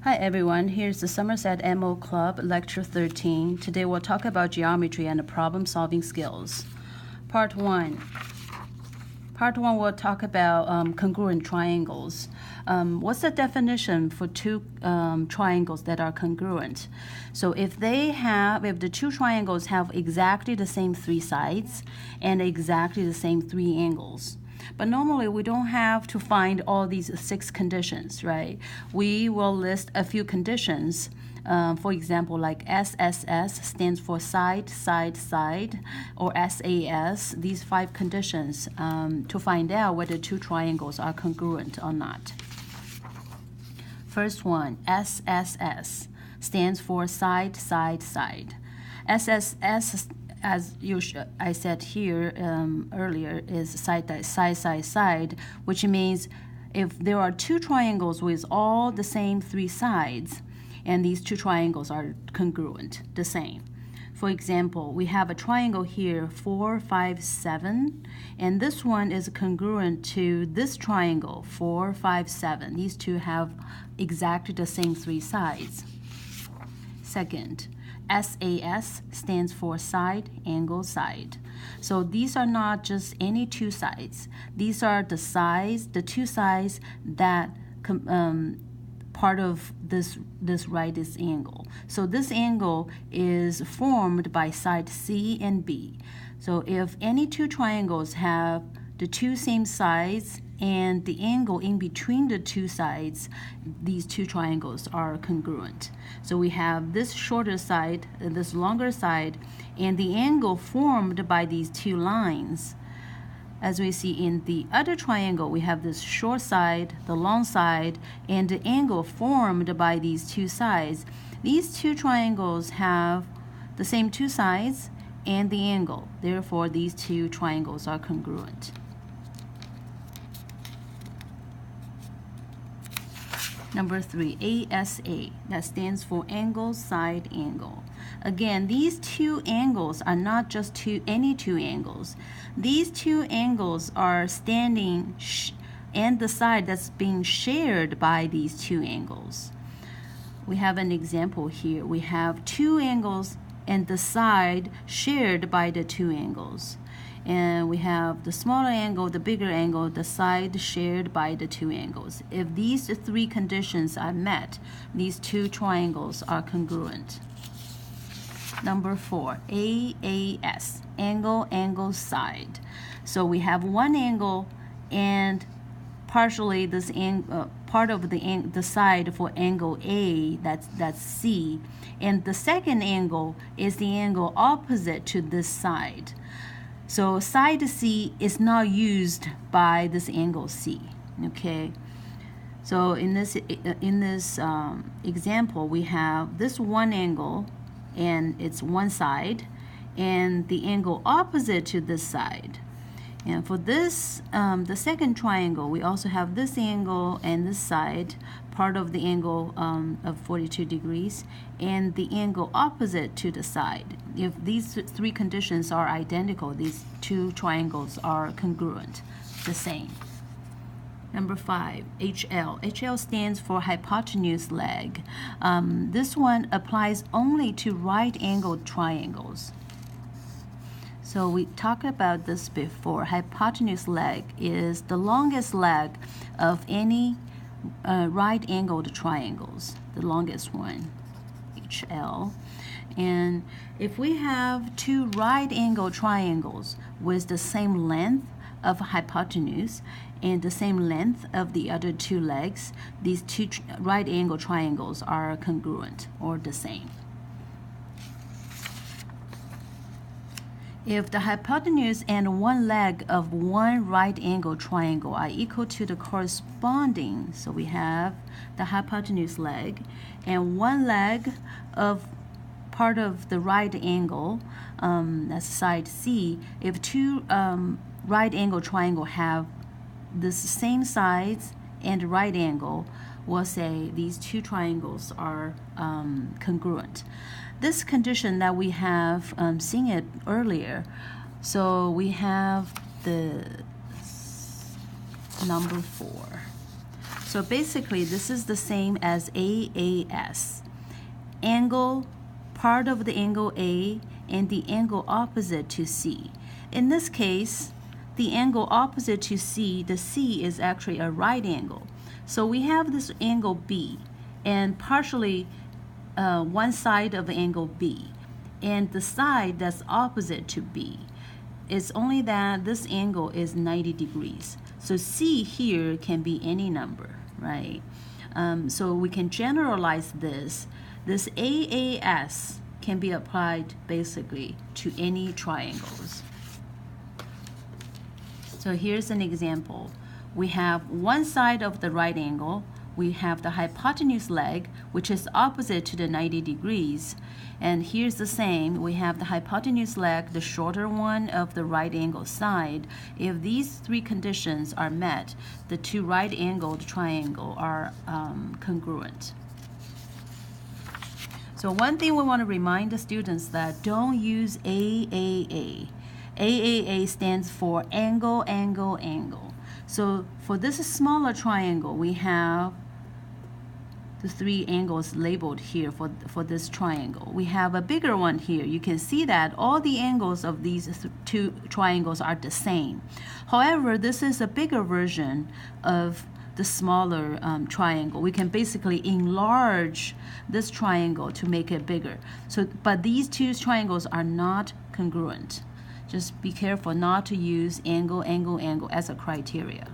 Hi everyone, here's the Somerset MO Club, Lecture 13. Today we'll talk about geometry and problem-solving skills. Part 1. Part 1 we'll talk about congruent triangles. What's the definition for two triangles that are congruent? So if the two triangles have exactly the same three sides and exactly the same three angles, but normally we don't have to find all these 6 conditions, right? We will list a few conditions. For example, like SSS stands for side, side, side, or SAS, these 5 conditions to find out whether two triangles are congruent or not. First one, SSS stands for side, side, side. SSS, as I said here earlier, is side, side, side, side, which means if there are two triangles with all the same 3 sides, and these two triangles are congruent, the same. For example, we have a triangle here, 4, 5, 7, and this one is congruent to this triangle, 4, 5, 7. These two have exactly the same 3 sides. Second, SAS stands for side, angle, side. So these are not just any 2 sides. These are the 2 sides that part of this right angle. So this angle is formed by side C and B. So if any 2 triangles have the 2 same sides and the angle in between the 2 sides, these 2 triangles are congruent. So we have this shorter side and this longer side, and the angle formed by these 2 lines. As we see in the other triangle, we have this short side, the long side, and the angle formed by these 2 sides. These 2 triangles have the same 2 sides and the angle. Therefore, these 2 triangles are congruent. Number 3, ASA, that stands for angle, side, angle. Again, these 2 angles are not just any 2 angles. These 2 angles are standing and the side that's being shared by these 2 angles. We have an example here. We have 2 angles and the side shared by the 2 angles. And we have the smaller angle, the bigger angle, the side shared by the 2 angles. If these 3 conditions are met, these 2 triangles are congruent. Number 4, AAS, angle, angle, side. So we have one angle and partially this part of the side for angle A, that's C, and the second angle is the angle opposite to this side. So side C is not used by this angle C, okay? So in this example, we have this one angle, and it's one side, and the angle opposite to this side. And for this, the second triangle, we also have this angle and this side, part of the angle of 42 degrees, and the angle opposite to the side. If these 3 conditions are identical, these 2 triangles are congruent, the same. Number 5, HL. HL stands for hypotenuse leg. This one applies only to right-angled triangles. So we talked about this before. Hypotenuse leg is the longest leg of any right-angled triangles, the longest one, HL. And if we have 2 right-angled triangles with the same length of hypotenuse and the same length of the other 2 legs, these 2 right-angled triangles are congruent or the same. If the hypotenuse and one leg of one right-angled triangle are equal to the corresponding, so we have the hypotenuse leg and one leg of part of the right angle, that's side C. If 2 right-angled triangle have the same sides and right angle, we'll say these 2 triangles are congruent. This condition that we have seen it earlier, so we have the number 4. So basically, this is the same as AAS. Angle, part of the angle A, and the angle opposite to C. In this case, the angle opposite to C, the C is actually a right angle. So we have this angle B, and partially one side of the angle B, and the side that's opposite to B. It's only that this angle is 90 degrees. So C here can be any number, right? So we can generalize this. This AAS can be applied basically to any triangles. So here's an example. We have one side of the right angle. We have the hypotenuse leg, which is opposite to the 90 degrees. And here's the same. We have the hypotenuse leg, the shorter one of the right angle side. If these three conditions are met, the two right-angled triangle are congruent. So one thing we want to remind the students that don't use AAA. AAA stands for angle, angle, angle. So for this smaller triangle, we have the three angles labeled here for this triangle. We have a bigger one here. You can see that all the angles of these two triangles are the same. However, this is a bigger version of the smaller triangle. We can basically enlarge this triangle to make it bigger. But these two triangles are not congruent. Just be careful not to use angle, angle, angle as a criteria.